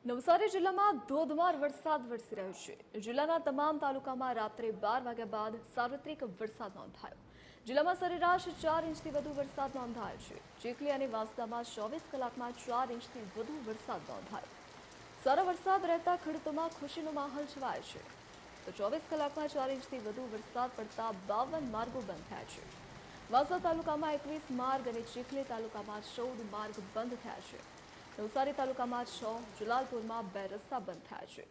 નવસારી જિલ્લામાં ધોધમાર વરસાદ વરસી રહ્યો છે। જિલ્લાના તમામ તાલુકામાં રાત્રે 12 વાગ્યા બાદ સાર્વત્રિક વરસાદ નોંધાયો। જિલ્લામાં સરેરાશ 4 ઇંચથી વધુ વરસાદ નોંધાયો છે। ચીખલી અને વાંસદામાં 24 કલાકમાં 4 ઇંચથી વધુ વરસાદ નોંધાયો। સારો વરસાદ રહેતા ખેડૂતોમાં ખુશીનો માહોલ છવાયો છે। તો 24 કલાકમાં 4 ઇંચથી વધુ વરસાદ પડતા 52 માર્ગો બંધ થયા છે। વાંસદા તાલુકામાં 21 માર્ગ અને ચીખલી તાલુકામાં 14 માર્ગ બંધ થયા છે। નવસારી તાલુકામાં 6, જલાલપુરમાં 2 રસ્તા બંધ થયા છે।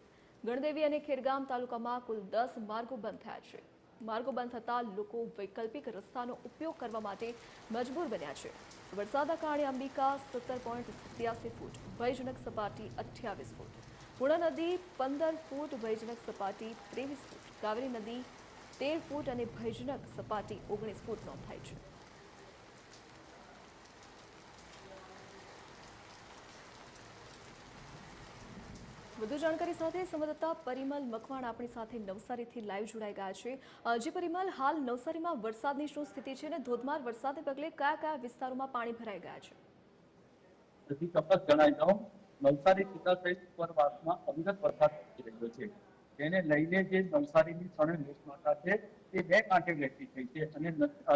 ગણદેવી અને ખેરગામ તાલુકામાં કુલ 10 માર્ગો બંધ થયા છે। માર્ગો બંધ થતાં લોકો વૈકલ્પિક રસ્તાનો ઉપયોગ કરવા માટે મજબૂર બન્યા છે। વરસાદના કારણે અંબિકા 17.87 ફૂટ, ભયજનક સપાટી 28 ફૂટ, પૂર્ણા નદી 15 ફૂટ, ભયજનક સપાટી 23 ફૂટ, કાવેરી નદી 13 ફૂટ અને ભયજનક સપાટી 19 ફૂટ નોંધાઈ છે। વધુ જાણકારી સાથે સંવાદદાતા પરિમલ મકવાણ આપણી સાથે નવસારીથી લાઈવ જોડાઈ ગયા છે। જી પરિમલ, હાલ નવસારીમાં વરસાદની શું સ્થિતિ છે અને ધોધમાર વરસાદને પગલે કયા કયા વિસ્તારોમાં પાણી ભરાઈ ગયા છે? ચોક્કસ જણાવી દઉં, નવસારી જિલ્લા સહિત ઉપરવાસમાં અવિરત વરસાદ થઈ રહ્યો છે। તેને લઈને જે નવસારીની ત્રણ લોકમાતા છે તે બે કાંઠે વહેતી થઈ છે અને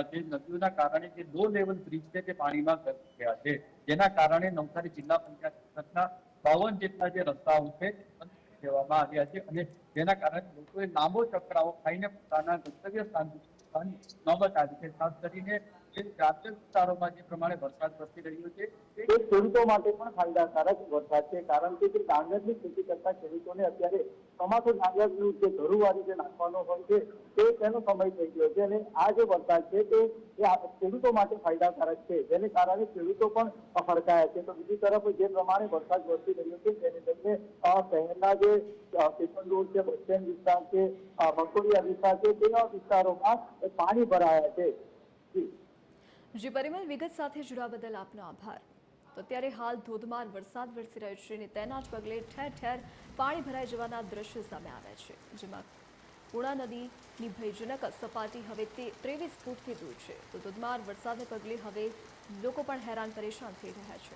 જે નદીઓના કારણે જે લો લેવલ બ્રિજ છે તે પાણીમાં ઘસી ગયા છે, જેના કારણે નવસારી જિલ્લા પંચાયતના 52 જેટલા જે રસ્તાઓ છે બંધ કરી દેવામાં આવ્યા છે અને જેના કારણે લોકોએ લાંબો ચક્રાઓ ખાઈને પોતાના ગંતવ્ય સ્થાન નોબત આવી છે। ખાસ કરીને જે ગ્રામ્ય વિસ્તારોમાં જે પ્રમાણે વરસાદ વરસી રહ્યો છે તે ખેડૂતો માટે પણ ફાયદાકારક વરસાદ છે, કારણ કે જે ડાંગરની ખેતી કરતા ખેડૂતોને અત્યારે ચોમાસું ડાંગરનું જે ધરુવારી જે નાખવાનો હોય છે તે તેનો સમય થઈ ગયો છે અને આ જે વરસાદ છે તે ખેડૂતો માટે ફાયદાકારક છે, જેને કારણે ખેડૂતો પણ ફરકાયા છે। તો બીજી તરફ જે પ્રમાણે વરસાદ વરસી રહ્યો છે તેને લઈને શહેરના જે સ્ટેશન રોડ છે, બસ સ્ટેન્ડ વિસ્તાર છે, બંકોડિયા વિસ્તાર છે તેવા વિસ્તારોમાં પાણી ભરાયા છે। જી પરિમલ, વિગત સાથે જોડાવા બદલ આપનો આભાર। તો અત્યારે હાલ ધોધમાર વરસાદ વરસી રહ્યો છે અને તેના જ પગલે ઠેર ઠેર પાણી ભરાઈ જવાના દ્રશ્યો સામે આવ્યા છે, જેમાં પૂર્ણા નદીની ભયજનક સપાટી હવે 23 ફૂટથી દૂર છે। તો ધોધમાર વરસાદને પગલે હવે લોકો પણ હેરાન પરેશાન થઈ રહ્યા છે।